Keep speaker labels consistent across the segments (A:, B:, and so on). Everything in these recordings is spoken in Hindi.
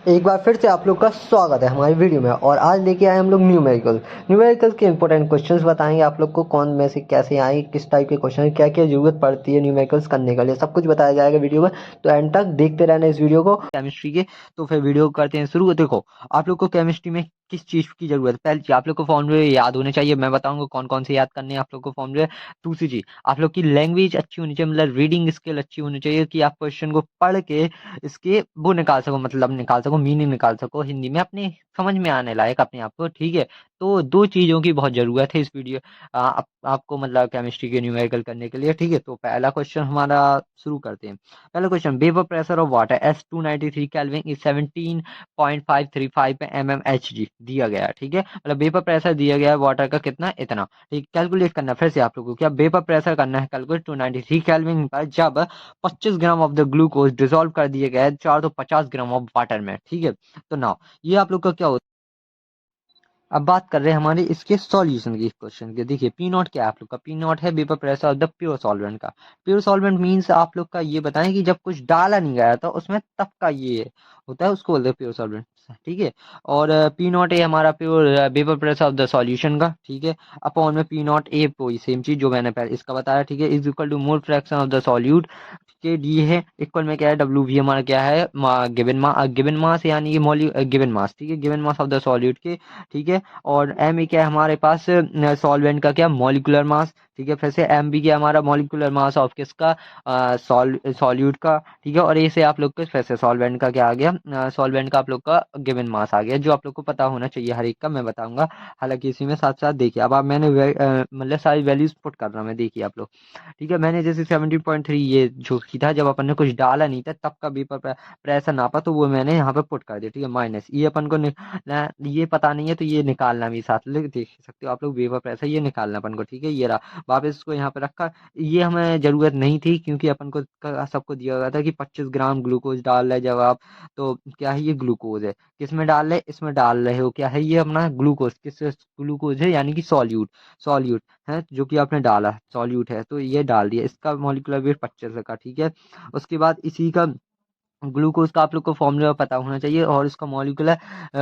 A: एक बार फिर से आप लोग का स्वागत है हमारी वीडियो में। और आज लेके आए हम लोग न्यूमेरिकल के इंपॉर्टेंट क्वेश्चंस बताएंगे आप लोग को, कौन में से कैसे आए, किस टाइप के क्वेश्चन, क्या क्या जरूरत पड़ती है न्यूमेरिकल्स करने के लिए, सब कुछ बताया जाएगा वीडियो में। तो एंड तक देखते रहना इस वीडियो को केमिस्ट्री के। तो फिर वीडियो करते हैं शुरू। देखो, आप लोग को केमिस्ट्री में किस चीज की जरूरत है? पहली चीज, आप लोग को फॉर्मूले याद होने चाहिए। मैं बताऊंगा कौन कौन से याद करने हैं आप लोग को फॉर्मूले। दूसरी चीज, आप लोग की लैंग्वेज अच्छी होनी चाहिए, मतलब रीडिंग स्किल अच्छी होनी चाहिए कि आप क्वेश्चन को पढ़ के इसके वो निकाल सको, मतलब निकाल सको, मीनिंग निकाल सको हिंदी में अपने समझ में आने लायक अपने आप को। ठीक है, तो दो चीजों की बहुत जरूरत है इस वीडियो आपको, मतलब केमिस्ट्री के न्यूमेरिकल करने के लिए। ठीक है, तो पहला क्वेश्चन हमारा शुरू करते हैं। पहला question, vapour pressure of water S293 kelvin is 17.535 mmHg दिया गया है। ठीक है, मतलब वेपर प्रेशर दिया गया है वाटर का कितना, इतना। ठीक, कैलकुलेट करना फिर से आप लोगों को, क्या वेपर प्रेशर करना है कैलकुलेट 293 केल्विन पर, जब 25 ग्राम ऑफ द ग्लूकोज डिसॉल्व कर दिए गए 450 ग्राम ऑफ वाटर में। ठीक है, तो नाउ ये आप लोग का क्या होता है। अब बात कर रहे हैं हमारे इसके सॉल्यूशन की, क्वेश्चन के। देखिए, पी नॉट क्या है आप लोग का? पी नॉट है vapour pressure of the pure solvent का। प्योर सॉल्वेंट मींस आप लोग का ये बताएं कि जब कुछ डाला नहीं गया था उसमें, तब का ये होता है, उसको बोलते हैं प्योर सॉल्वेंट। ठीक है, और पी नॉट ए हमारा pure vapour pressure of the solution का। ठीक है, अपॉन में पी नॉट ए, वही सेम चीज जो मैंने पहले इसका बताया। ठीक है, is equal to mole fraction of the solute के डी है, इक्वल में क्या है, डब्ल्यू वी हमारा क्या है, गिवन मास, यानी कि मॉली गिवन मास। ठीक है, given mass of the solute के। ठीक है, और एम क्या है हमारे पास, सॉल्वेंट का क्या, मॉलिकुलर मास। ठीक है, फिर से एम बी क्या हमारा, मॉलिकुलर मास ऑफ किसका, सॉल्यूट का। ठीक है, और ए से आप लोग को फिर से सॉल्वेंट का क्या आ गया, सॉल्वेंट का आप लोग का गिवन मास आ गया, जो आप लोग को पता होना चाहिए हर एक का, मैं बताऊंगा। हालांकि इसी में साथ साथ देखिए, अब आप मैंने मतलब सारी वैल्यूज पुट कर रहा हूँ मैं, देखिए आप लोग। ठीक है, मैंने जैसे 17.3 ये जो की था, जब अपन ने कुछ डाला नहीं था तब का वेपर प्रेशर नापा, तो वो मैंने यहाँ पे पुट कर दिया। ठीक है, माइनस ये अपन को ये पता नहीं है तो ये निकालना भी साथ लिख देख सकते हो आप लोग, वेपर प्रेशर ये निकालना अपन को। ठीक है, ये रहा, वापस इसको यहाँ पे रखा। ये हमें जरूरत नहीं थी क्योंकि अपन को सबको दिया गया था कि 25 ग्राम ग्लूकोज डाल रहे जब आप, तो क्या है, ये ग्लूकोज है। किस में डाल रहे, इसमें डाल रहे हो, क्या है ये अपना ग्लूकोज, किस ग्लूकोज है, यानी कि सॉल्यूट, सॉल्यूट है जो कि आपने डाला, सॉल्यूट है तो ये डाल दिया। इसका मॉलिक्यूलर वेट 25 का। ठीक है, उसके बाद इसी का ग्लूकोज का आप लोग को फॉर्मूला पता होना चाहिए, और उसका मॉलिक्यूलर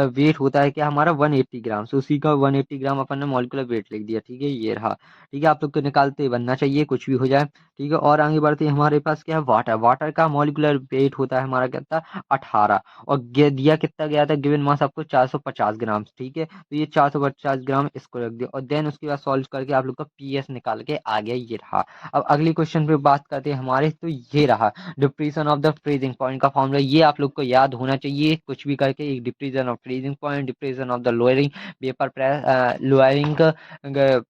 A: वेट होता है क्या हमारा, 180 ग्राम। सो उसी का 180 ग्राम अपन ने मॉलिक्यूलर वेट लिख दिया। ठीक है, ये रहा। ठीक है, आप लोग को निकालते बनना चाहिए, कुछ भी हो जाए। ठीक है, और आगे बढ़ते हैं, हमारे पास क्या है, वाटर। वाटर का मॉलिक्यूलर वेट होता है हमारा कितना, 18। और दिया कितना गया था, गिवन मास आपको 450 ग्राम। ठीक है, तो ये 450 ग्राम इसको रख दिया, और देन उसके बाद सॉल्व करके आप लोग का पीएस निकाल के आ गया, ये रहा। अब अगले क्वेश्चन पे बात करते हैं हमारे, तो ये रहा depression of the freezing point का फॉर्मूला। ये आप लोग को याद होना चाहिए, कुछ भी करके, एक depression of freezing point, depression of the lowering vapour press, lowering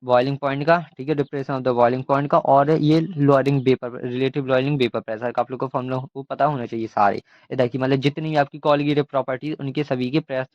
A: boiling point का। ठीक है, depression of the boiling point का, और ये lowering vapour, relative lowering vapour pressure का आप लोग को फॉर्मूला वो पता होना चाहिए सारे। इधर की मतलब जितनी भी आपकी कॉलीगेटिव प्रॉपर्टीज, उनके सभी के प्रेस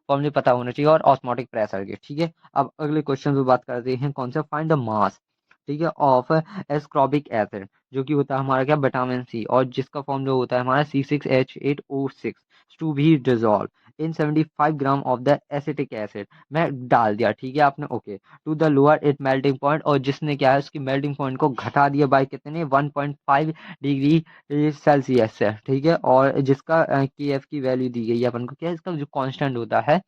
A: फॉर्मूले पता होना चाहिए, और ऑस्मोटिक प्रेशर के। ठीक है, अब अगले क्वेश्चन पे बात करते हैं, कौन सा, फाइंड द मास। ठीक है, ऑफ एस्कॉर्बिक एसिड, जो कि होता है हमारा क्या, विटामिन सी, और जिसका फॉर्मूला होता है हमारा C6H8O6 to be dissolve in 75 gram of the acetic acid में डाल दिया। ठीक है आपने, okay, to the lower it melting point, और जिसने क्या है उसकी मेल्टिंग पॉइंट को घटा दिया बाय कितने, 1.5 डिग्री सेल्सियस से। ठीक है, और जिसका के एफ की वैल्यू दी गई है अपन को, क्या है इसका जो कांस्टेंट होता है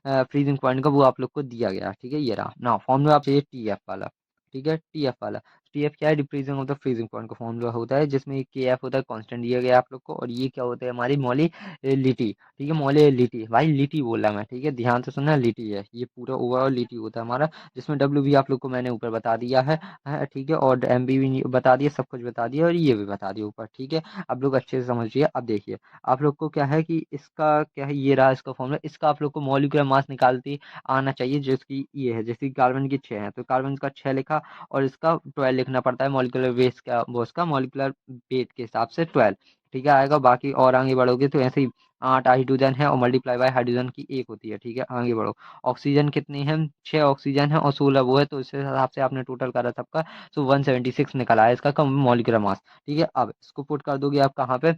A: फ्रीजिंग पॉइंट का, वो आप लोग को दिया गया। ठीक है, ये रहा ना फॉर्मूला आप चाहिए टी एफ वाला। ठीक है, टी एफ वाला, टी एफ क्या है, डिप्रीजिंग ऑफ द फ्रीजिंग पॉइंट का फॉर्मूला होता है, जिसमें के एफ होता है, कांस्टेंट दिया गया आप लोग को, और ये क्या होता है, हमारी मोलिलिटी। ठीक है, मोलिलिटी, भाई लिटी बोला मैं। ठीक है, ध्यान से सुनना, लिटी है ये, पूरा ओवरऑल लिटी होता है हमारा, जिसमें डब्ल्यू भी आप लोग को मैंने ऊपर बता दिया है। ठीक है, और एम भी बता दिया, सब कुछ बता दिया, और ये भी बता दिया ऊपर। ठीक है, आप लोग अच्छे से समझिए। अब देखिए, आप लोग को क्या है कि इसका क्या है, ये रहा इसका फॉर्मूला, इसका आप लोग को मॉलिक्यूलर मास निकालते आना चाहिए, जिसकी ये है, जैसे कार्बन की 6 है तो कार्बन का 6 लिखा, और इसका 12 लिखना पड़ता है, मॉलिक्यूलर वेट का, वो उसका मॉलिक्यूलर वेट के हिसाब से 12। ठीक है, आएगा। बाकी और आगे बढ़ोगे तो ऐसे ही 8 हाइड्रोजन है, और मल्टीप्लाई बाय हाइड्रोजन की 1 होती है। ठीक है, आगे बढ़ो। ऑक्सीजन कितनी है, 6 ऑक्सीजन है, और 16 वो है, तो इस हिसाब से आपने टोटल करा सबका, सो 176 निकला है इसका कम मॉलिक्यूलर मास। ठीक है, अब इसको पुट कर दोगे आप कहाँ पे,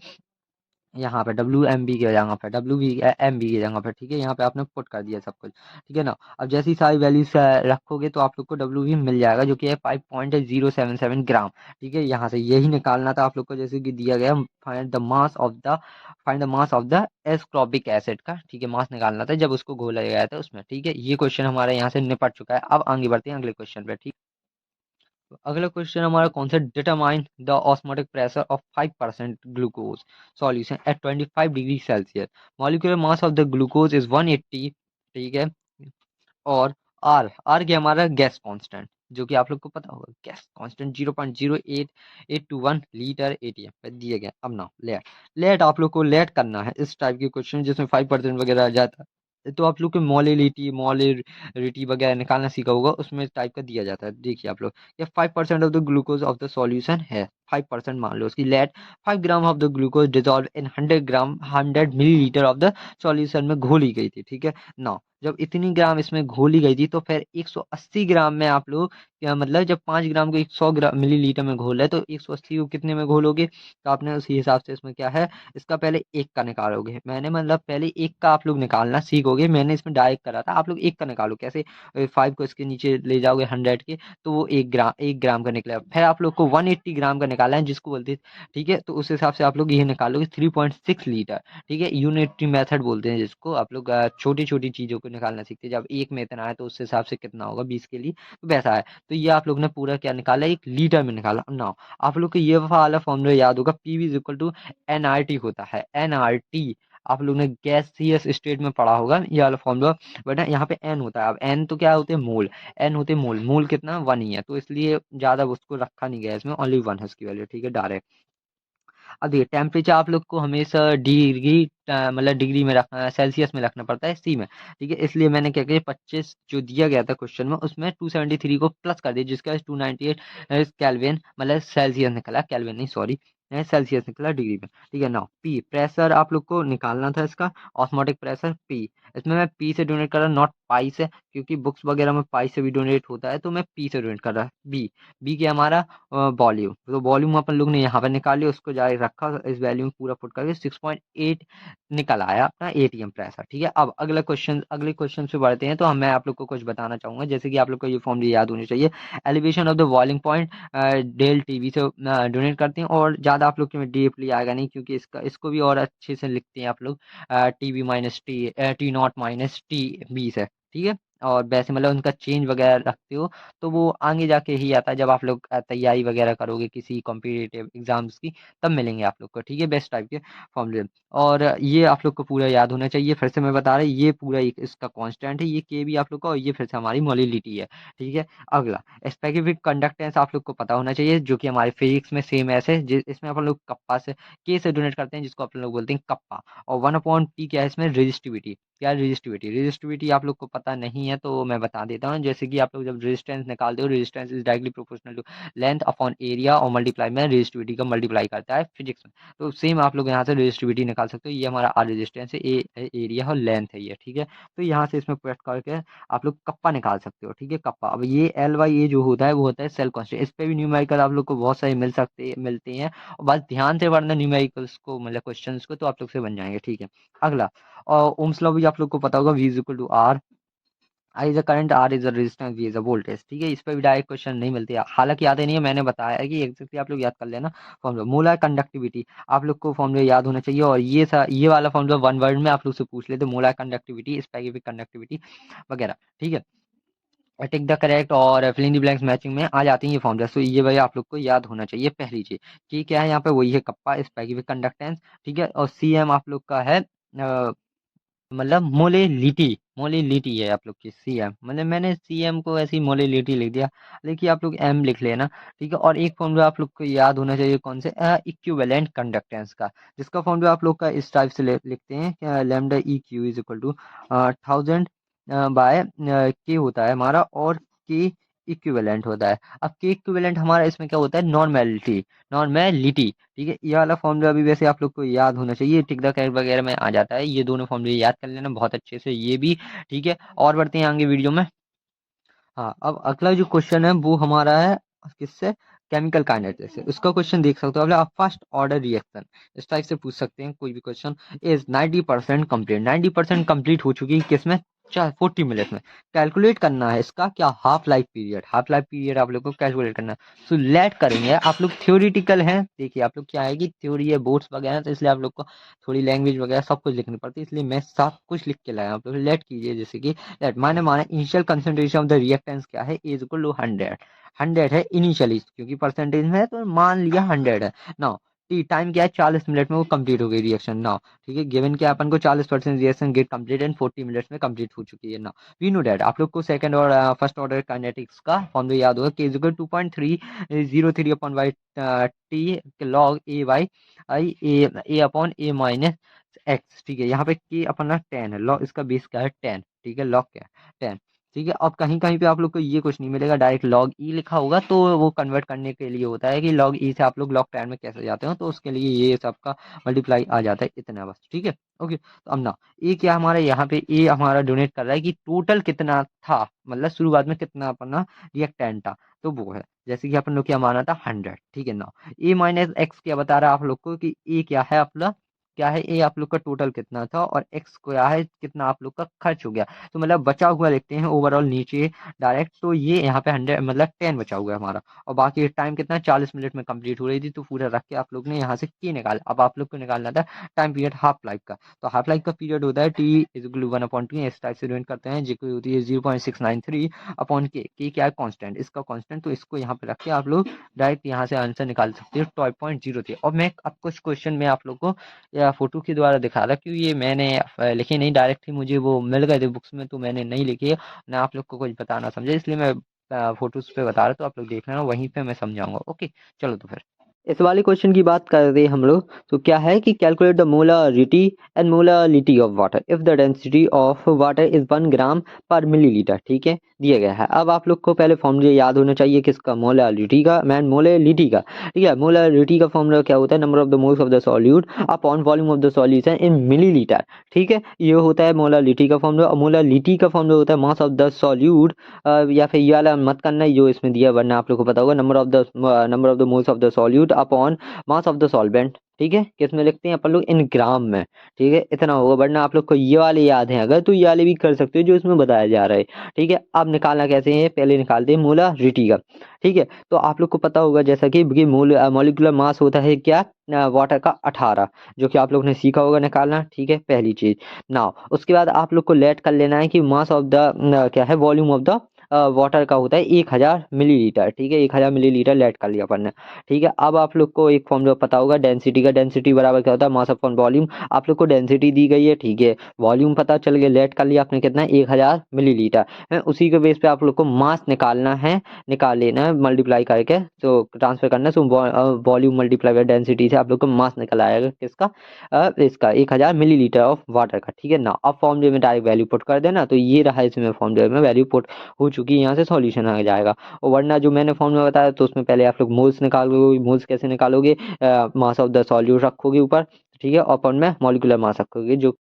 B: यहाँ पे डब्ल्यू एम बी की जगह पे डब्ल्यू बी एम बी की जगह पे, ठीक है, यहाँ पे आपने पुट कर दिया सब कुछ, ठीक है ना। अब जैसी सारी वैल्यूज रखोगे तो आप लोग को डब्ल्यू बी मिल जाएगा, जो कि है 5.077 ग्राम, ठीक है। यहाँ से यही निकालना था आप लोग को, जैसे कि दिया गया find the mass of the ascorbic acid का, ठीक है, मास निकालना था जब उसको घोला गया था उसमें, ठीक है। ये क्वेश्चन हमारा यहाँ से निपट चुका है। अब आगे बढ़ते हैं अगले क्वेश्चन पे, ठीक। अगला क्वेश्चन हमारा कौन सा, determine the osmotic pressure of 5% glucose solution at 25 degree Celsius, molecular mass of the glucose is 180, ठीक है। और आर आर के हमारा गैस कांस्टेंट, जो कि आप लोग को पता होगा, गैस कांस्टेंट 0.08821 लीटर एटीएम पे दिए गए। अब ना लेट लेट आप लोग को लेट करना है इस टाइप के क्वेश्चन जिसमें 5% वगैरह आ जाता है, तो आप लोग को मोलिलिटी वगैरह निकालना सीखा होगा, उसमें इस टाइप का दिया जाता है। देखिए आप लोग, ये 5% of the glucose of the solution है, 5% मान लो उसकी let, 5 gram of the glucose dissolve in 100 gram 100 millilitre of the solution में घोली गई थी, ठीक है ना। जब इतनी ग्राम इसमें घोली गई थी तो फिर 180 ग्राम में आप लोग क्या मतलब, जब 5 ग्राम को 100 ग्राम मिलीलीटर में घोला है तो 180 को कितने में घोलोगे, तो आपने उसी हिसाब से इसमें क्या है, इसका पहले एक का निकालोगे। मैंने मतलब पहले एक का आप लोग निकालना सीखोगे, मैंने इसमें डायरेक्ट करा था, आप लोग एक का निकालो कैसे, 5 को इसके नीचे ले जाओगे 100 के, तो वो 1 ग्राम का निकलेगा। फिर आप लोग को 180 ग्राम का निकालना है जिसको बोलते हैं, ठीक है, तो उस हिसाब से आप लोग ये निकालोगे 3.6 लीटर, ठीक है। यूनिटरी मेथड बोलते हैं जिसको आप लोग, छोटी छोटी चीजों को निकालना सीखते हैं, जब एक में इतना है तो उस हिसाब से कितना होगा 20 के लिए, तो वैसा है। तो ये आप लोग ने पूरा क्या निकाला, 1 लीटर में निकाला ना। आप लोग को ये वाला फॉर्मूला याद होगा, PV is equal to nRT होता है, एनआरटी आप लोग ने गैसियस स्टेट में पढ़ा होगा ये वाला फॉर्मूला। बट यहाँ पे एन होता है, अब एन तो क्या होते हैं, मोल, एन होते हैं मोल, मोल कितना 1 ही है, तो इसलिए ज्यादा उसको रखा नहीं गया इसमें, ओनली 1 है उसकी वैल्यू, ठीक है, डायरेक्ट। अब देखिए टेम्परेचर आप लोग को हमेशा डिग्री मतलब डिग्री में रखना, सेल्सियस में रखना पड़ता है, सी में, ठीक है। इसलिए मैंने क्या किया, 25 जो दिया गया था क्वेश्चन में उसमें 273 को प्लस कर दिया, जिसका 298 केल्विन मतलब सेल्सियस निकला, केल्विन नहीं सॉरी, सेल्सियस निकला डिग्री में, ठीक है ना। पी प्रेशर आप लोग को निकालना था इसका, ऑस्मोटिक प्रेशर पी, इसमें मैं पी से डोनेट कर रहा, नॉट पाई से, क्योंकि बुक्स वगैरह में पाई से भी डोनेट होता है, तो मैं पी से डोनेट कर रहा। बी बी के हमारा वॉल्यूम, तो वॉल्यूम अपन लोग ने यहाँ पर निकाल लिया, उसको जाके रखा इस वैल्यू में पूरा पुट करके 6.8 निकल आया अपना एटीएम प्रेशर, ठीक है। अब अगले क्वेश्चन से बढ़ते हैं, तो मैं आप लोग को कुछ बताना चाहूंगा, जैसे कि आप लोग को ये फॉर्मूला याद होनी चाहिए, elevation of the boiling point del TV से डोनेट करते हैं, और ज़्यादा आप लोग के में डीपली आएगा नहीं, क्योंकि इसको भी और अच्छे से लिखते हैं आप लोग, TV minus T naught minus T B से, ठीक है। और वैसे मतलब उनका चेंज वगैरह रखते हो तो वो आगे जाके ही आता है, जब आप लोग तैयारी वगैरह करोगे किसी कॉम्पिटिटिव एग्जाम्स की, तब मिलेंगे आप लोग को, ठीक है, बेस्ट टाइप के फॉर्मूले। और ये आप लोग को पूरा याद होना चाहिए, फिर से मैं बता रहा, ये पूरा एक इसका कांस्टेंट है, ये के भी आप लोग का, और ये फिर से हमारी मोलिलिटी है, ठीक है। अगला स्पेसिफिक कंडक्टेंस आप लोग को पता होना चाहिए, जो कि हमारे फिजिक्स में सेम ऐसे, इसमें अपन लोग कप्पा से के से डोनेट करते हैं, जिसको अपन लोग बोलते हैं कप्पा। और 1/T क्या है इसमें, रेजिस्टिविटी, क्या रेजिस्टिविटी, रेजिस्टिविटी आप लोग को पता नहीं है तो मैं बता देता हूँ, जैसे कि आप लोग जब रेजिस्टेंस निकालते हो, resistance is directly proportional to length upon area, और मल्टीप्लाई में रेजिस्टिविटी का मल्टीप्लाई करता है फिजिक्स में, तो सेम आप लोग यहाँ से रेजिस्टिविटी निकाल सकते हो। ये हमारा आर रेजिस्टेंस है, ए एरिया और लेंथ है ये, ठीक है। तो यहाँ से इसमें पुट करके आप लोग कप्पा निकाल सकते हो, ठीक है, कप्पा। अब ये एल वाई ए जो होता है वो होता है सेल कॉन्स्टेंट, इस पे भी न्यूमेरिकल आप लोग को बहुत सारे मिलते हैं, और बस ध्यान से पढ़ना न्यूमेरिकल्स को, मतलब क्वेश्चंस को, तो आप लोग से बन जाएंगे, ठीक है। अगला, और ओम्स लॉ भी आप लोग को पता होगा, V is equal to R, I is a current, R is a resistance, V is a voltage, ठीक है। इस पे भी डायरेक्ट क्वेश्चन नहीं मिलते, हालांकि याद नहीं है, मैंने बताया है कि एग्जैक्टली आप लोग याद कर लेना फॉर्मूला। मोलर कंडक्टिविटी आप लोग को फॉर्मूला याद होना चाहिए, और ये वाला फॉर्मूला 1 वर्ड में आप लोग से पूछ लेते, मोलर कंडक्टिविटी, स्पेसिफिक कंडक्टिविटी वगैरह, ठीक है। टिक द करेक्ट और fill in the blanks matching में आ जाती हैं ये फॉर्मूला, तो ये भाई आप लोग को याद होना चाहिए पहली चीज, कि क्या है यहाँ पे, वही है कप्पा, स्पेसिफिक कंडक्टेंस, ठीक है। और सी एम आप लोग का है मतलब मोलिलिटी है आप लोग की, सी एम, मतलब मैंने सी एम को ऐसी मोलिलिटी लिख दिया, लेकिन आप लोग एम लिख लेना, ठीक है। और एक फॉर्मूला आप लोग को याद होना चाहिए, कौन से, इक्विवेलेंट कंडक्टेंस का, जिसका फॉर्मूला आप लोग का इस टाइप से लिखते हैं, lambda E Q is equal to 1000 by K होता है हमारा, और के इक्विवेलेंट होता है। अब के इक्विवेलेंट हमारा इसमें क्या होता है, नॉर्मेलिटी, ठीक है। ये वाला फॉर्मूला भी वैसे आप लोग को याद होना चाहिए, टिक द कैरेक्ट वगैरह में आ जाता है, ये दोनों फॉर्मूले याद कर लेना बहुत अच्छे से, ये भी, ठीक है। और बढ़ते हैं आगे वीडियो में। हाँ, अब अगला जो क्वेश्चन है वो हमारा है किससे, केमिकल काइनेटिक्स से। उसका क्वेश्चन देख सकते हो आप फर्स्ट ऑर्डर रिएक्शन इस टाइप से पूछ सकते हैं कोई भी क्वेश्चन। इज 90% कंप्लीट, 90% कंप्लीट हो चुकी है किसमें, 40 मिनट में। कैलकुलेट करना है इसका क्या, half life period, half life period आप लोग को कैलकुलेट करना है। सो लेट करेंगे, आप लोग थ्योरिटिकल हैं, देखिए आप लोग क्या है कि थ्योरी है, बोर्ड्स वगैरह, तो इसलिए आप लोग को थोड़ी लैंग्वेज वगैरह सब कुछ लिखनी पड़ती है, इसलिए मैं सब कुछ लिख के लाया। आप लोग लेट कीजिए, जैसे कि लेट माने माने initial concentration of the reactance क्या है, इज इक्वल टू 100, 100 है इनिशियली, क्योंकि परसेंटेज में है तो मान लिया 100 है। नाउ टी टाइम क्या है, 40 मिनट में वो कंप्लीट हो गई रिएक्शन। नाउ ठीक है, गिवन क्या अपन को 40% reaction get complete and 40 minutes में कंप्लीट हो चुकी है। नाउ वी नो डैट, आप लोग को सेकंड और फर्स्ट ऑर्डर काइनेटिक्स का फॉर्मूला याद होगा, के is equal 2.303 upon by T log A by I A upon A minus x. ठीक है, यहाँ पे के अपना 10 है, लॉग इसका बेस क्या है 10, ठीक है, लॉग क्या है 10। ठीक है, अब कहीं कहीं पे आप लोग को ये कुछ नहीं मिलेगा, डायरेक्ट लॉग ई लिखा होगा, तो वो कन्वर्ट करने के लिए होता है कि लॉग ई से आप लोग लॉग 10 में कैसे जाते हो, तो उसके लिए ये सबका मल्टीप्लाई आ जाता है इतना बस। ठीक है, ओके, तो अब ना ए क्या हमारा, यहाँ पे ए हमारा डोनेट कर रहा है कि टोटल कितना था, मतलब शुरुआत में कितना अपना रिएक्टेंट था, तो वो है जैसे कि अपन लोग क्या माना था 100। ठीक है ना, ए माइनस एक्स क्या बता रहा है आप लोग को कि ए क्या है अपना, क्या है ए आप लोग का टोटल कितना था, और एक्स क्या है कितना आप लोग का खर्च हो गया, तो मतलब बचा हुआ लिखते हैं ओवरऑल नीचे डायरेक्ट, तो ये यहाँ पे 100 मतलब 10 बचा हुआ है हमारा, और बाकी टाइम कितना 40 मिनट में कंप्लीट हो रही थी, तो पूरा रख के आप लोग ने यहाँ से की निकाला। अब आप लोग को निकालना था टाइम पीरियड हाफ लाइफ का, तो हाफ लाइफ का पीरियड होता है टी इज इक्वल टू 1/2, इस टाइप से डिवाइड करते हैं, जिसकी होती है 0.693 अपॉन के क्या है कांस्टेंट, इसका कांस्टेंट, तो इसको यहाँ पे रख के आप लोग डायरेक्ट यहाँ से आंसर निकाल सकते हो 12.03। और मैं अब कुछ क्वेश्चन में आप लोग को या फोटो के द्वारा दिखा रहा, क्योंकि ये मैंने लिखे नहीं, डायरेक्ट ही मुझे वो मिल गए थे बुक्स में, तो मैंने नहीं लिखे ना आप लोग को कुछ बताना समझे, इसलिए मैं फोटोज पे बता रहा, तो आप लोग देख लेना, वहीं पे मैं समझाऊंगा। ओके, चलो तो फिर इस वाले क्वेश्चन की बात कर रहे हैं हम लोग, तो क्या है कि calculate the molarity and molality of water if the density of water is 1 ग्राम पर मिलीलीटर। ठीक है, दिया गया है। अब आप लोग को पहले फॉर्मूला याद होना चाहिए किसका, मोलालिटी का, मैन मोलालिटी का। ठीक है, मोलालिटी का फॉर्मूला क्या होता है, number of the moles of the solute upon volume of the solution in millilitre. ठीक है, ये होता है मोलालिटी का फॉर्मूला, और मोलालिटी का फॉर्मूला होता है मास ऑफ द सॉल्यूट, या फिर ये वाला मत करना जो इसमें दिया, वरना आप लोग को पता होगा, number of the moles of the solute upon mass of the solvent. ठीक है, किस में लिखते हैं अपन लोग, इन ग्राम में। ठीक है, इतना होगा, वरना आप लोग को ये वाले याद हैं अगर, तो ये वाले भी कर सकते हो जो इसमें बताया जा रहा है। ठीक है, अब निकालना कैसे है, पहले निकालते हैं मोलारिटी का। ठीक है, तो आप लोग को पता होगा जैसा कि मॉलिक्यूलर मास होता है क्या, वाटर का 18, जो कि आप लोग ने सीखा होगा निकालना। ठीक है, पहली चीज। नाउ उसके बाद आप लोग को लेट कर लेना है कि मास ऑफ द क्या है, वॉल्यूम ऑफ द वाटर का होता है 1000 मिलीलीटर। ठीक है, 1000 मिलीलीटर लेट कर लिया अपन ने। ठीक है, अब आप लोग को एक फॉर्मूला पता होगा डेंसिटी का, डेंसिटी बराबर क्या होता है, मास अपॉन वॉल्यूम। आप लोग को डेंसिटी दी गई है, ठीक है, वॉल्यूम पता चल गया, लेट कर लिया आपने कितना, 1000 मिलीलीटर है। उसी के बेस पे आप लोग को मास निकालना है, निकाल लेना है मल्टीप्लाई करके, तो ट्रांसफर करना है, तो वॉल्यूम मल्टीप्लाई बाय डेंसिटी से आप लोग को मास निकल आएगा किसका, इसका 1000 मिलीलीटर ऑफ वाटर का। ठीक है ना, अब फॉर्मूले में डायरेक्ट वैल्यू पुट कर देना, तो ये रहा इसमें फॉर्मूले में वैल्यू पुट हो चुकी है, यहाँ से सॉल्यूशन आ जाएगा। और वरना जो मैंने फॉर्मूला बताया, तो उसमें पहले आप लोग मोल्स निकालोगे, मोल्स कैसे निकालोगे, मास ऑफ द सॉल्यूट रखोगे ऊपर, ठीक है, और अपन में मॉलिक्यूलर मास रखोगे। जो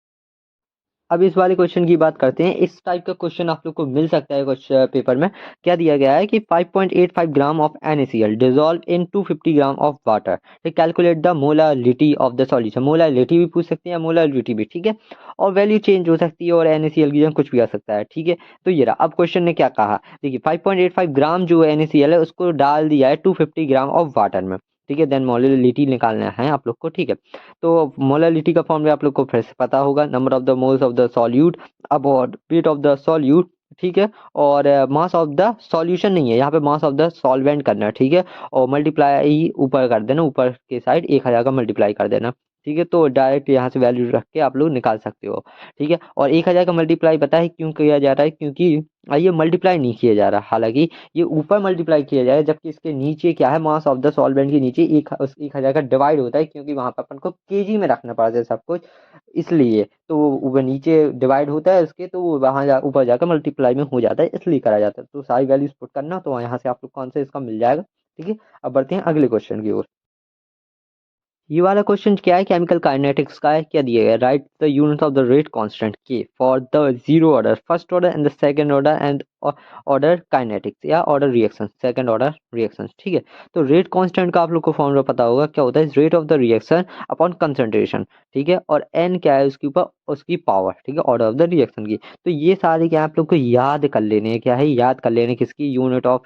B: अब इस वाले क्वेश्चन की बात करते हैं, इस टाइप का क्वेश्चन आप लोग को मिल सकता है कुछ पेपर में। क्या दिया गया है कि 5.85 gram of NaCl dissolve in 250 gram of water, तो calculate the molarity of the solution. Molarity भी पूछ सकते हैं, मोलारिटी भी, ठीक है, और वैल्यू चेंज हो सकती है, और NaCl की जगह कुछ भी आ सकता है। ठीक है, तो ये रहा। अब क्वेश्चन ने क्या कहा, देखिए 5.85 ग्राम जो NaCl है उसको डाल दिया है 250 ग्राम ऑफ वाटर में। ठीक है, देन मोलारिटी निकालना है आप लोग को। ठीक है, तो मोलालिटी का फॉर्मूला आप लोग को फिर से पता होगा, number of the moles of the solute upon weight of the solute. ठीक है, और मास ऑफ द सॉल्यूशन नहीं है यहाँ पे, मास ऑफ द सॉल्वेंट करना है। ठीक है, और मल्टीप्लाई ऊपर कर देना, ऊपर के साइड 1000 का मल्टीप्लाई कर देना। ठीक है, तो डायरेक्ट यहाँ से वैल्यू रख के आप लोग निकाल सकते हो। ठीक है, और 1000 का मल्टीप्लाई पता है क्यों किया जा रहा है, क्योंकि ये मल्टीप्लाई नहीं किया जा रहा, हालांकि ये ऊपर मल्टीप्लाई किया जाए, जबकि इसके नीचे क्या है, मास ऑफ द सॉल्वेंट के नीचे 1000 का डिवाइड होता है, क्योंकि वहां पर अपन को केजी में रखना पड़ता है सब कुछ, इसलिए तो वो नीचे डिवाइड होता है उसके, तो वो वहां ऊपर जाकर मल्टीप्लाई में हो जाता है, इसलिए करा जाता है। तो सारी वैल्यूज पुट करना, तो यहाँ से आप लोग को आंसर इसका मिल जाएगा। ठीक है, अब बढ़ते हैं अगले क्वेश्चन की ओर। ये वाला क्वेश्चन क्या है, केमिकल काइनेटिक्स का है। क्या दिया गया, write the unit of the rate constant k for the zero order, first order and the second order and order kinetics या order reaction, second order reaction, ठीक है। तो रेट कांस्टेंट का आप लोग को फॉर्मूला पता होगा, क्या होता है, rate of the reaction upon concentration, ठीक है। और एन क्या है उसके ऊपर, उसकी पावर, ठीक है, ऑर्डर ऑफ द रिएक्शन की। तो ये सारे क्या आप लोग को याद कर लेने हैं, क्या है, याद कर लेने किसकी, unit of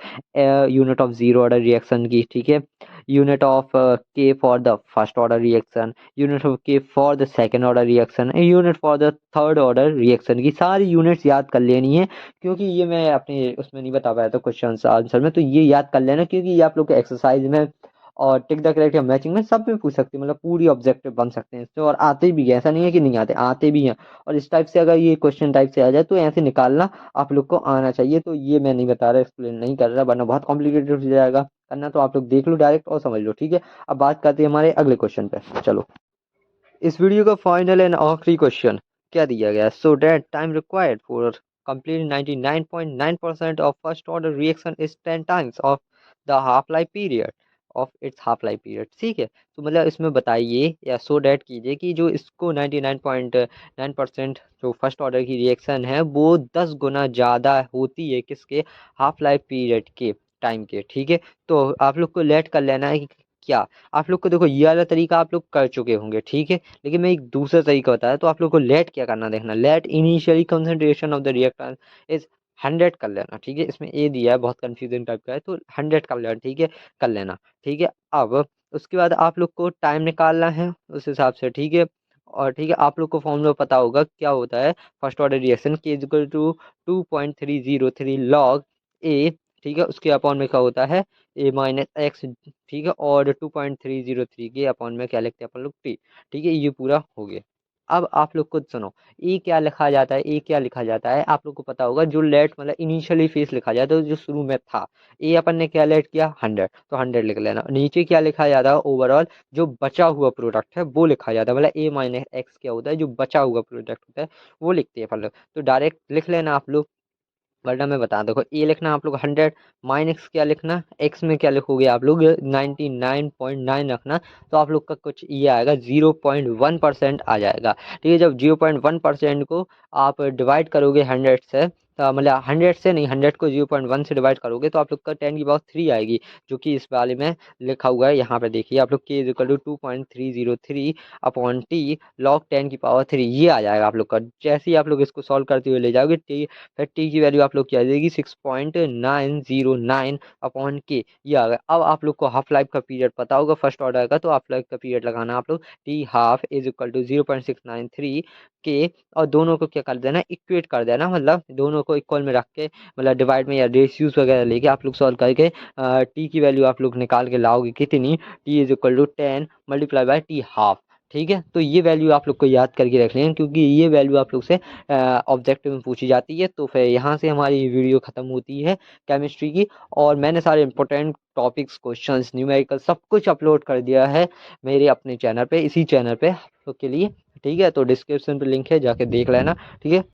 B: zero order reaction की, ठीक है। Unit of k for the first order reaction, unit of k for the second order reaction, unit for the third order reaction की सारी यूनिट्स याद कर लेनी है, क्योंकि ये मैं अपने उसमें नहीं बता पाया था क्वेश्चन आंसर में, तो ये याद कर लेना, क्योंकि ये आप लोग के एक्सरसाइज में और टिक द करेक्ट या मैचिंग में सब में पूछ सकते हैं, मतलब पूरी ऑब्जेक्टिव बन सकते हैं इससे, और आते भी हैं, ऐसा नहीं है कि नहीं आते, आते भी हैं। और इस टाइप से अगर ये क्वेश्चन टाइप से आ जाए तो ऐसे निकालना आप लोग को आना चाहिए। तो ये मैं नहीं बता रहा, एक्सप्लेन नहीं कर रहा, वरना बहुत कॉम्प्लिकेटेड हो जाएगा करना, तो आप लोग देख लो डायरेक्ट और समझ लो, ठीक है। अब बात करते हैं हमारे अगले क्वेश्चन पे, चलो। इस वीडियो का फाइनल एंड आखिरी क्वेश्चन क्या दिया गया है, so that time required for complete 99.9% of first order reaction is 10 times of the half life period of its half life period, ठीक है। तो मतलब इसमें बताइए या सो डैट कीजिए कि जो इसको 99.9% जो फर्स्ट ऑर्डर की रिएक्शन है वो 10 गुना ज़्यादा होती है किसके, हाफ लाइफ पीरियड के टाइम के, ठीक है। तो आप लोग को लेट कर लेना है कि क्या, आप लोग को देखो ये वाला तरीका आप लोग कर चुके होंगे, ठीक है। लेकिन मैं एक दूसरा तरीका बताया, तो आप लोग को लेट क्या करना देखना, let initially concentration of the reactant is 100 कर लेना, ठीक है। इसमें ए दिया है, बहुत कंफ्यूजन टाइप का है, तो 100 कर लेना, ठीक है, कर लेना, ठीक है। अब उसके बाद आप लोग को टाइम निकालना है उस हिसाब से, ठीक है। और ठीक है, आप लोग को फॉर्मूला पता होगा क्या होता है, फर्स्ट ऑर्डर रिएक्शन के इक्वल टू 2.303 लॉग ए, ठीक है, उसके अपॉन में क्या होता है, ए माइनस एक्स, ठीक है। और 2.303 के अपॉन में क्या लिखते हैं अपन लोग, टी, ठीक है। ये पूरा हो गया। अब आप लोग खुद सुनो, ए क्या लिखा जाता है, ए क्या लिखा जाता है, आप लोग को पता होगा, जो लेट मतलब इनिशियली फेस लिखा जाता है, जो शुरू में था, ए अपन ने क्या लेट किया 100, तो 100 लिख लेना। नीचे क्या लिखा जाता है, ओवरऑल जो बचा हुआ प्रोडक्ट है वो लिखा जाता है, मतलब ए माइनस एक्स क्या होता है, जो बचा हुआ प्रोडक्ट होता है वो लिखते हैं अपन लोग, तो डायरेक्ट लिख लेना आप लोग, वरना मैं बता, देखो ए लिखना आप लोग 100, माइनस क्या लिखना, एक्स में क्या लिखोगे आप लोग 99.9 रखना, तो आप लोग का कुछ ये आएगा 0.1% आ जाएगा, ठीक है। जब 0.1% को आप डिवाइड करोगे 100 से, तो मतलब 100 से नहीं, 100 को 0.1 से डिवाइड करोगे तो आप लोग का 10 की पावर 3 आएगी, जो कि इस वाले में लिखा हुआ है, यहाँ पे देखिए आप लोग K equal to 2.303 upon T log 10 की पावर 3, ये आ जाएगा आप लोग का। जैसे ही आप लोग इसको सॉल्व करते हुए ले जाओगे, फिर टी की वैल्यू आप लोग की आ जाएगी 6.909 अपॉन के, ये आ गया। अब आप लोग को हाफ लाइफ का पीरियड पता होगा फर्स्ट ऑर्डर का, तो हाफ लाइफ का पीरियड लगाना आप लोग, T half is equal to 0.693 K, और दोनों को क्या कर देना, इक्वेट कर देना, मतलब दोनों को इक्वल में रख के, मतलब डिवाइड में या रेशियोज वगैरह लेके आप लोग सॉल्व करके टी की वैल्यू आप लोग निकाल के लाओगे कितनी, T is equal to 10 multiply by T half, ठीक है। तो ये वैल्यू आप लोग को याद करके रख लें, क्योंकि ये वैल्यू आप लोग से ऑब्जेक्टिव में पूछी जाती है। तो फिर यहाँ से हमारी वीडियो ख़त्म होती है केमिस्ट्री की, और मैंने सारे इंपॉर्टेंट टॉपिक्स, क्वेश्चंस, न्यूमेरिकल सब कुछ अपलोड कर दिया है मेरे अपने चैनल पे, इसी चैनल पे आप लोग के लिए, ठीक है। तो डिस्क्रिप्शन पे लिंक है, जाके देख लेना, ठीक है।